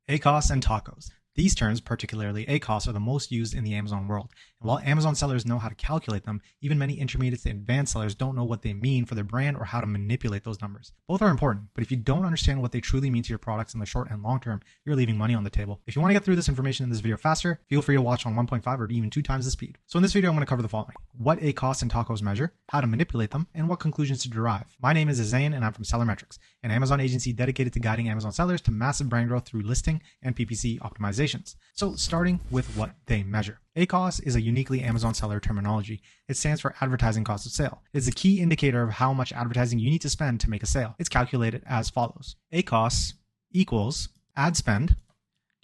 ACOS and TACOS. These terms, particularly ACOS, are the most used in the Amazon world. And while Amazon sellers know how to calculate them, even many intermediate to advanced sellers don't know what they mean for their brand or how to manipulate those numbers. Both are important, but if you don't understand what they truly mean to your products in the short and long term, you're leaving money on the table. If you want to get through this information in this video faster, feel free to watch on 1.5 or even 2 times the speed. So in this video, I'm going to cover the following: what ACOS and TACOS measure, how to manipulate them, and what conclusions to derive. My name is Zain and I'm from SellerMetrics, an Amazon agency dedicated to guiding Amazon sellers to massive brand growth through listing and PPC optimizations. So starting with what they measure. ACOS is a uniquely Amazon seller terminology. It stands for advertising cost of sale. It's a key indicator of how much advertising you need to spend to make a sale. It's calculated as follows: ACOS equals ad spend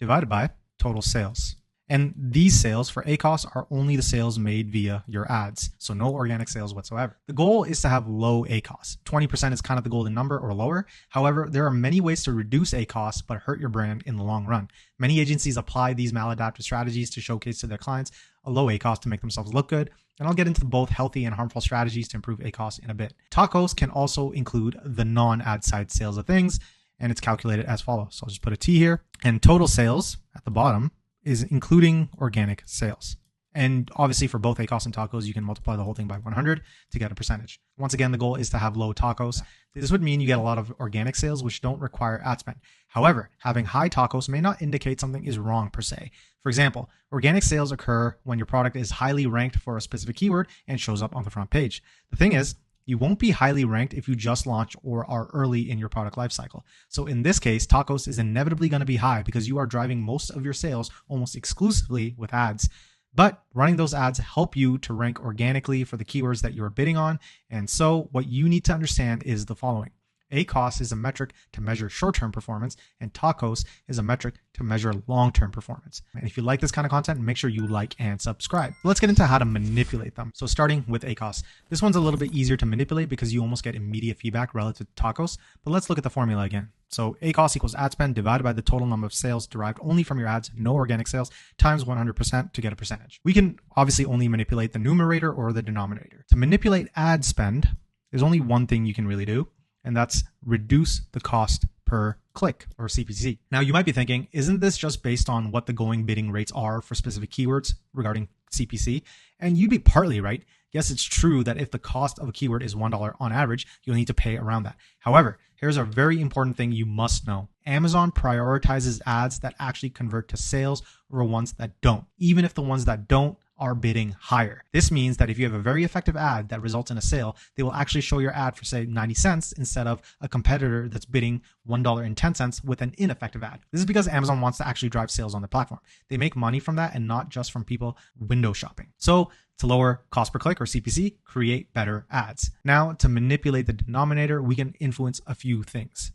divided by total sales. And these sales for ACOS are only the sales made via your ads, so no organic sales whatsoever. The goal is to have low ACOS. 20% is kind of the golden number or lower. However, there are many ways to reduce ACOS but hurt your brand in the long run. Many agencies apply these maladaptive strategies to showcase to their clients a low ACOS to make themselves look good. And I'll get into both healthy and harmful strategies to improve ACOS in a bit. TACOS can also include the non-ad side sales of things, and it's calculated as follows. So I'll just put a T here. And total sales at the bottom is including organic sales. And obviously for both ACOS and TACOS, you can multiply the whole thing by 100 to get a percentage. Once again, the goal is to have low TACOS. This would mean you get a lot of organic sales, which don't require ad spend. However, having high TACOS may not indicate something is wrong per se. For example, organic sales occur when your product is highly ranked for a specific keyword and shows up on the front page. The thing is, you won't be highly ranked if you just launch or are early in your product lifecycle. So in this case, TACOS is inevitably going to be high because you are driving most of your sales almost exclusively with ads. But running those ads help you to rank organically for the keywords that you're bidding on. And so what you need to understand is the following: ACOS is a metric to measure short-term performance, and TACOS is a metric to measure long-term performance. And if you like this kind of content, make sure you like and subscribe. Let's get into how to manipulate them. So starting with ACOS. This one's a little bit easier to manipulate because you almost get immediate feedback relative to TACOS. But let's look at the formula again. So ACOS equals ad spend divided by the total number of sales derived only from your ads, no organic sales, times 100% to get a percentage. We can obviously only manipulate the numerator or the denominator. To manipulate ad spend, there's only one thing you can really do, and that's reduce the cost per click, or CPC. Now you might be thinking, isn't this just based on what the going bidding rates are for specific keywords regarding CPC? And you'd be partly right. Yes, it's true that if the cost of a keyword is $1 on average, you'll need to pay around that. However, here's a very important thing you must know. Amazon prioritizes ads that actually convert to sales over ones that don't, even if the ones that don't are bidding higher. This means that if you have a very effective ad that results in a sale, they will actually show your ad for say 90 cents instead of a competitor that's bidding $1.10 with an ineffective ad. This is because Amazon wants to actually drive sales on the platform. They make money from that and not just from people window shopping. So to lower cost per click, or CPC, create better ads. Now to manipulate the denominator, we can influence a few things.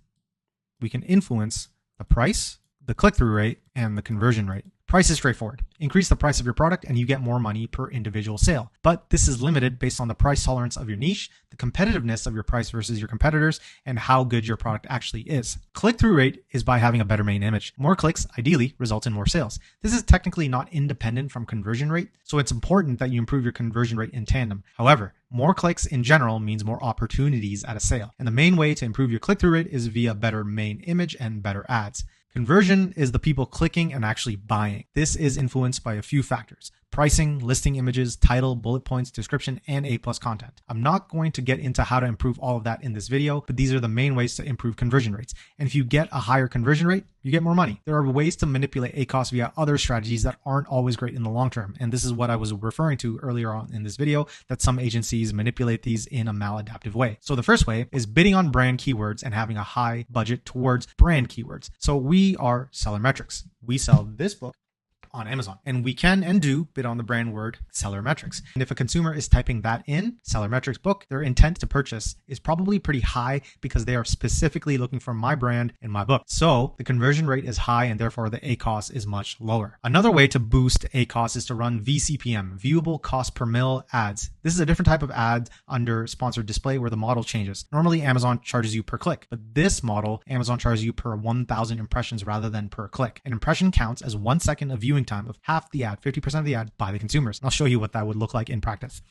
We can influence the price, the click-through rate, and the conversion rate. Price is straightforward. Increase the price of your product and you get more money per individual sale. But this is limited based on the price tolerance of your niche, the competitiveness of your price versus your competitors, and how good your product actually is. Click-through rate is by having a better main image. More clicks ideally result in more sales. This is technically not independent from conversion rate, so it's important that you improve your conversion rate in tandem. However, more clicks in general means more opportunities at a sale. And the main way to improve your click-through rate is via better main image and better ads. Conversion is the people clicking and actually buying. This is influenced by a few factors: pricing, listing images, title, bullet points, description, and A+ content. I'm not going to get into how to improve all of that in this video, but these are the main ways to improve conversion rates. And if you get a higher conversion rate, you get more money. There are ways to manipulate ACOS via other strategies that aren't always great in the long term. And this is what I was referring to earlier on in this video, that some agencies manipulate these in a maladaptive way. So the first way is bidding on brand keywords and having a high budget towards brand keywords. So we are SellerMetrics. We sell this book on Amazon, and we can and do bid on the brand word SellerMetrics. And if a consumer is typing that in, SellerMetrics book, their intent to purchase is probably pretty high because they are specifically looking for my brand in my book. So the conversion rate is high and therefore the ACOS is much lower. Another way to boost ACOS is to run VCPM, viewable cost per mil ads. This is a different type of ad under sponsored display where the model changes. Normally Amazon charges you per click, but this model, Amazon charges you per 1,000 impressions rather than per click. An impression counts as 1 second of viewing time of half the ad, 50% of the ad by the consumers. And I'll show you what that would look like in practice.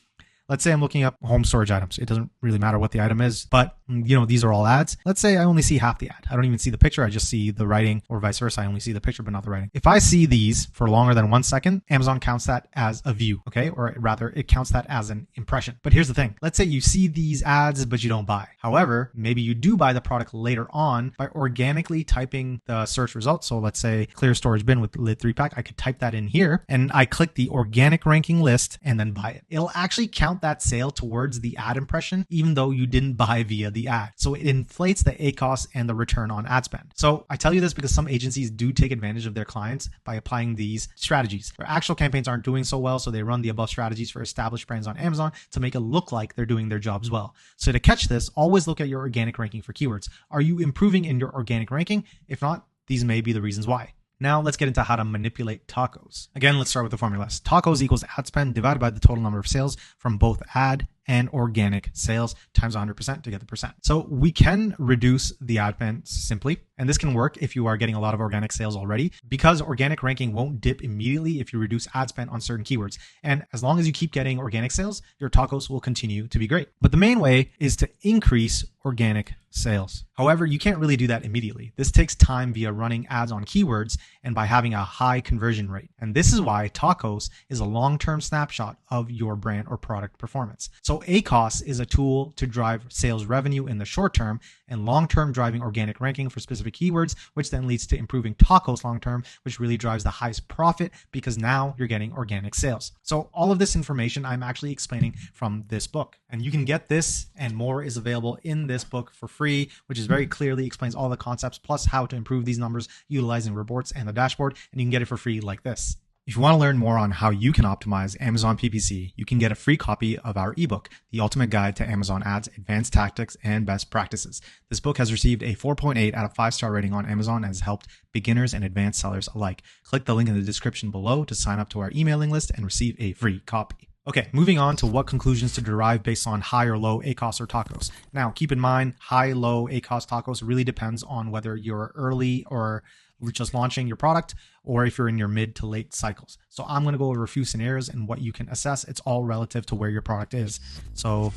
let's say I'm looking up home storage items. It doesn't really matter what the item is, but these are all ads. Let's say I only see half the ad. I don't even see the picture. I just see the writing, or vice versa. I only see the picture, but not the writing. If I see these for longer than 1 second, Amazon counts that as a view, okay? Or rather, it counts that as an impression. But here's the thing. Let's say you see these ads, but you don't buy. However, maybe you do buy the product later on by organically typing the search results. So let's say clear storage bin with lid 3-pack. I could type that in here and I click the organic ranking list and then buy it. It'll actually count that sale towards the ad impression, even though you didn't buy via the ad. So it inflates the ACOS and the return on ad spend. So I tell you this because some agencies do take advantage of their clients by applying these strategies. Their actual campaigns aren't doing so well, so they run the above strategies for established brands on Amazon to make it look like they're doing their jobs well. So to catch this, always look at your organic ranking for keywords. Are you improving in your organic ranking? If not, these may be the reasons why. Now let's get into how to manipulate TACOS. Again, let's start with the formulas. TACOS equals ad spend divided by the total number of sales from both ad and organic sales times 100% to get the percent. So we can reduce the ad spend simply, and this can work if you are getting a lot of organic sales already, because organic ranking won't dip immediately if you reduce ad spend on certain keywords. And as long as you keep getting organic sales, your TACOS will continue to be great. But the main way is to increase organic sales. However, you can't really do that immediately. This takes time via running ads on keywords and by having a high conversion rate. And this is why TACOS is a long-term snapshot of your brand or product performance. So ACOS is a tool to drive sales revenue in the short term and long-term driving organic ranking for specific keywords, which then leads to improving TACOS long-term, which really drives the highest profit because now you're getting organic sales. So all of this information I'm actually explaining from this book, and you can get this and more is available in this book for free, which is very clearly explains all the concepts plus how to improve these numbers utilizing reports and the dashboard, and you can get it for free like this. If you want to learn more on how you can optimize Amazon PPC, you can get a free copy of our ebook, The Ultimate Guide to Amazon Ads, Advanced Tactics, and Best Practices. This book has received a 4.8 out of 5-star rating on Amazon and has helped beginners and advanced sellers alike. Click the link in the description below to sign up to our emailing list and receive a free copy. Okay, moving on to what conclusions to derive based on high or low ACOS or TACOS. Now, keep in mind, high, low ACOS, TACOS really depends on whether you're early or just launching your product, or if you're in your mid to late cycles. So I'm going to go over a few scenarios and what you can assess. It's all relative to where your product is. So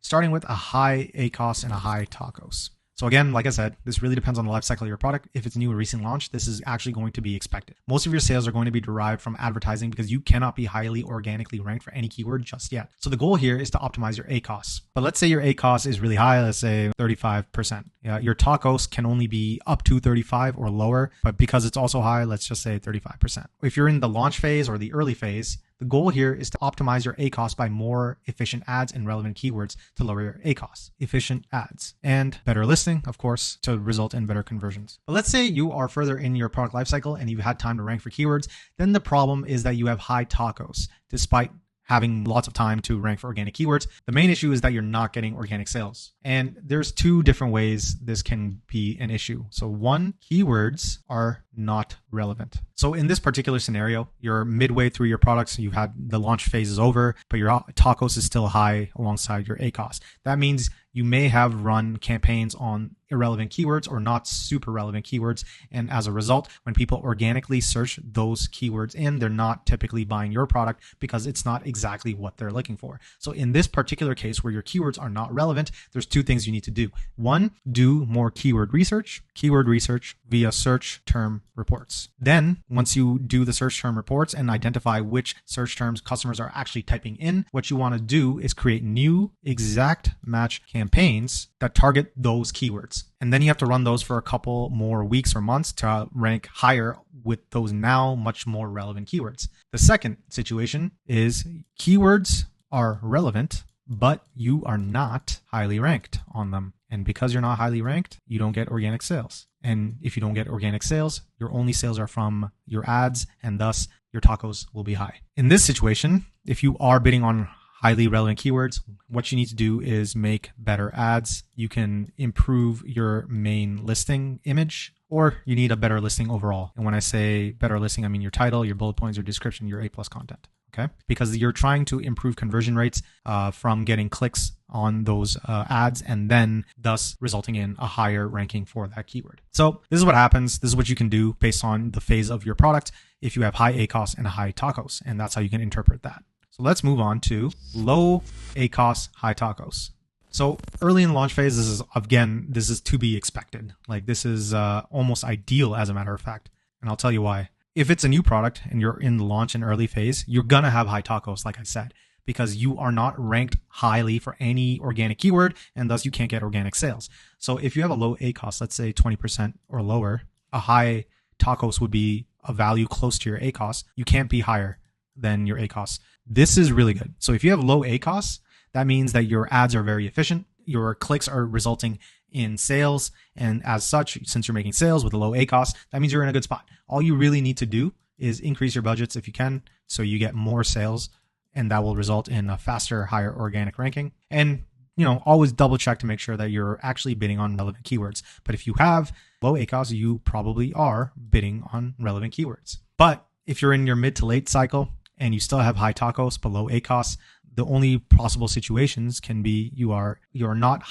starting with a high ACOS and a high TACOS. So again, like I said, this really depends on the life cycle of your product. If it's new or recent launch, this is actually going to be expected. Most of your sales are going to be derived from advertising because you cannot be highly organically ranked for any keyword just yet. So the goal here is to optimize your ACOS. But let's say your ACOS is really high, let's say 35%. Your TACOS can only be up to 35 or lower, but because it's also high, let's just say 35%. If you're in the launch phase or the early phase, the goal here is to optimize your ACOS by more efficient ads and relevant keywords to lower your ACOS. Efficient ads and better listing, of course, to result in better conversions. But let's say you are further in your product lifecycle and you've had time to rank for keywords. Then the problem is that you have high TACOS despite having lots of time to rank for organic keywords. The main issue is that you're not getting organic sales. And there's two different ways this can be an issue. So one, keywords are not relevant. So in this particular scenario, you're midway through your product, so you've had the launch phase is over, but your TACOS is still high alongside your ACOS. That means you may have run campaigns on irrelevant keywords or not super relevant keywords. And as a result, when people organically search those keywords in, they're not typically buying your product because it's not exactly what they're looking for. So in this particular case where your keywords are not relevant, there's two things you need to do. One, do more keyword research via search term reports. Then once you do the search term reports and identify which search terms customers are actually typing in, what you want to do is create new exact match campaigns that target those keywords. And then you have to run those for a couple more weeks or months to rank higher with those now much more relevant keywords. The second situation is keywords are relevant, but you are not highly ranked on them. And because you're not highly ranked, you don't get organic sales. And if you don't get organic sales, your only sales are from your ads, and thus your TACOS will be high. In this situation, if you are bidding on highly relevant keywords, what you need to do is make better ads. You can improve your main listing image, or you need a better listing overall. And when I say better listing, I mean your title, your bullet points, your description, your A+ content. Okay, because you're trying to improve conversion rates from getting clicks on those ads and then thus resulting in a higher ranking for that keyword. So this is what happens. This is what you can do based on the phase of your product if you have high ACOS and a high TACOS, and that's how you can interpret that. So let's move on to low ACOS, high TACOS. So early in the launch phase, this is to be expected. Like this is almost ideal as a matter of fact. And I'll tell you why. If it's a new product and you're in the launch and early phase, you're going to have high TACOS, like I said, because you are not ranked highly for any organic keyword and thus you can't get organic sales. So if you have a low ACOS, let's say 20% or lower, a high TACOS would be a value close to your ACOS. You can't be higher than your ACOS. This is really good. So if you have low ACOS, that means that your ads are very efficient. Your clicks are resulting in sales. And as such, since you're making sales with a low ACOS, that means you're in a good spot. All you really need to do is increase your budgets if you can, so you get more sales, and that will result in a faster, higher organic ranking. And, always double check to make sure that you're actually bidding on relevant keywords. But if you have low ACOS, you probably are bidding on relevant keywords. But if you're in your mid to late cycle and you still have high TACOS but low ACOS, the only possible situations can be you're not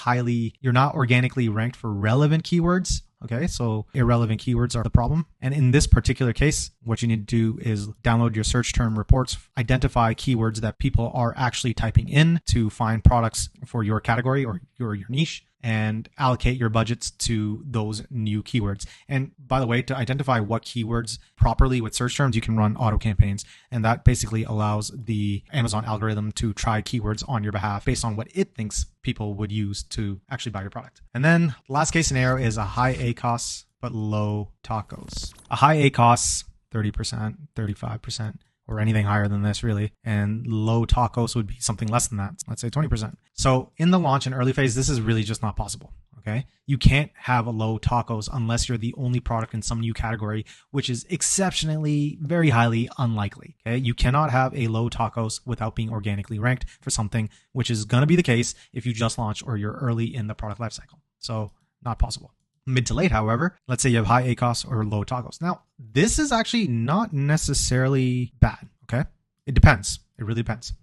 organically ranked for relevant keywords. Okay, so irrelevant keywords are the problem. And in this particular case, what you need to do is download your search term reports, identify keywords that people are actually typing in to find products for your category or your niche, and allocate your budgets to those new keywords. And by the way, to identify what keywords properly with search terms, you can run auto campaigns. And that basically allows the Amazon algorithm to try keywords on your behalf based on what it thinks people would use to actually buy your product. And then last case scenario is a high ACOS but low TACOS. A high ACOS, 30%, 35%. Or anything higher than this really. And low TACOS would be something less than that. Let's say 20%. So in the launch and early phase, this is really just not possible. Okay. You can't have a low TACOS unless you're the only product in some new category, which is exceptionally, very highly unlikely. Okay. You cannot have a low TACOS without being organically ranked for something, which is going to be the case if you just launch or you're early in the product lifecycle. So not possible. Mid to late, however, let's say you have high ACOS or low TACOS. Now, this is actually not necessarily bad, okay? It depends. It really depends.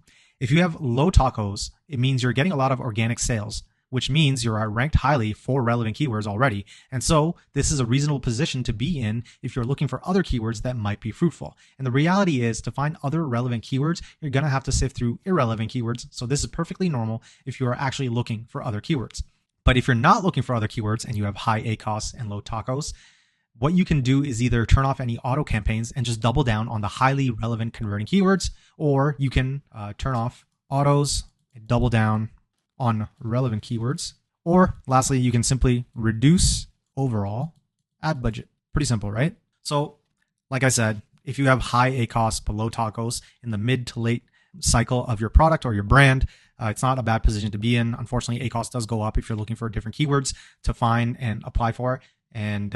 If you have low TACOS, it means you're getting a lot of organic sales, which means you're ranked highly for relevant keywords already. And so this is a reasonable position to be in if you're looking for other keywords that might be fruitful. And the reality is, to find other relevant keywords, you're going to have to sift through irrelevant keywords. So this is perfectly normal if you are actually looking for other keywords. But if you're not looking for other keywords and you have high ACOS and low TACOS, what you can do is either turn off any auto campaigns and just double down on the highly relevant converting keywords, or you can turn off autos and double down on relevant keywords. Or lastly, you can simply reduce overall ad budget. Pretty simple, right? So like I said, if you have high ACOS but low TACOS in the mid to late cycle of your product or your brand, it's not a bad position to be in. Unfortunately, ACOS does go up if you're looking for different keywords to find and apply for. And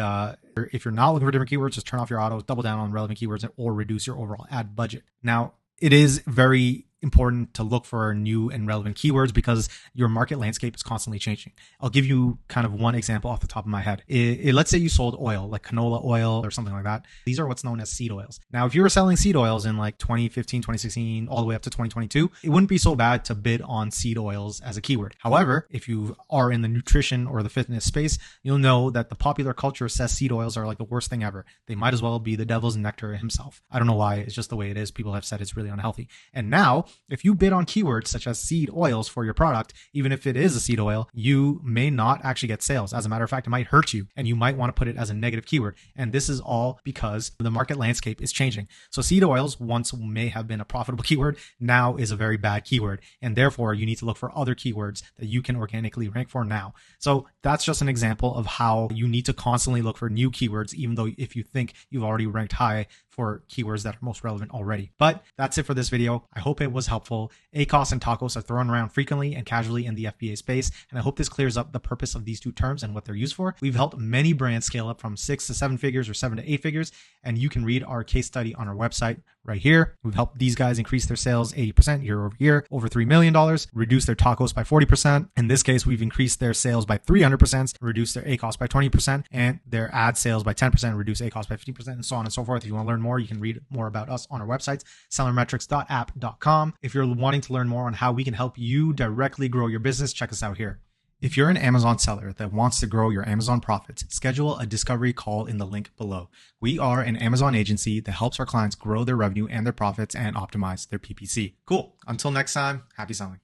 if you're not looking for different keywords, just turn off your autos, double down on relevant keywords, or reduce your overall ad budget. Now, it is very important to look for new and relevant keywords because your market landscape is constantly changing. I'll give you kind of one example off the top of my head. Let's say you sold oil, like canola oil or something like that. These are what's known as seed oils. Now, if you were selling seed oils in like 2015, 2016, all the way up to 2022, it wouldn't be so bad to bid on seed oils as a keyword. However, if you are in the nutrition or the fitness space, you'll know that the popular culture says seed oils are like the worst thing ever. They might as well be the devil's nectar himself. I don't know why. It's just the way it is. People have said it's really unhealthy. And now, if you bid on keywords such as seed oils for your product, even if it is a seed oil, you may not actually get sales. As a matter of fact, it might hurt you and you might want to put it as a negative keyword. And this is all because the market landscape is changing. So seed oils once may have been a profitable keyword, now is a very bad keyword. And therefore you need to look for other keywords that you can organically rank for now. So that's just an example of how you need to constantly look for new keywords, even though if you think you've already ranked high for keywords that are most relevant already. But that's it for this video. I hope it was helpful. ACOS and TACOS are thrown around frequently and casually in the FBA space, and I hope this clears up the purpose of these two terms and what they're used for. We've helped many brands scale up from 6 to 7 figures or 7 to 8 figures, and you can read our case study on our website right here. We've helped these guys increase their sales 80% year over year, over $3 million, reduce their TACOS by 40%. In this case, we've increased their sales by 300%, reduced their ACOS by 20%, and their ad sales by 10%, reduced ACOS by 50%, and so on and so forth. If you want to learn more, you can read more about us on our website, SellerMetrics.app.com. If you're wanting to learn more on how we can help you directly grow your business, check us out here. If you're an Amazon seller that wants to grow your Amazon profits, schedule a discovery call in the link below. We are an Amazon agency that helps our clients grow their revenue and their profits and optimize their PPC. Cool. Until next time, happy selling.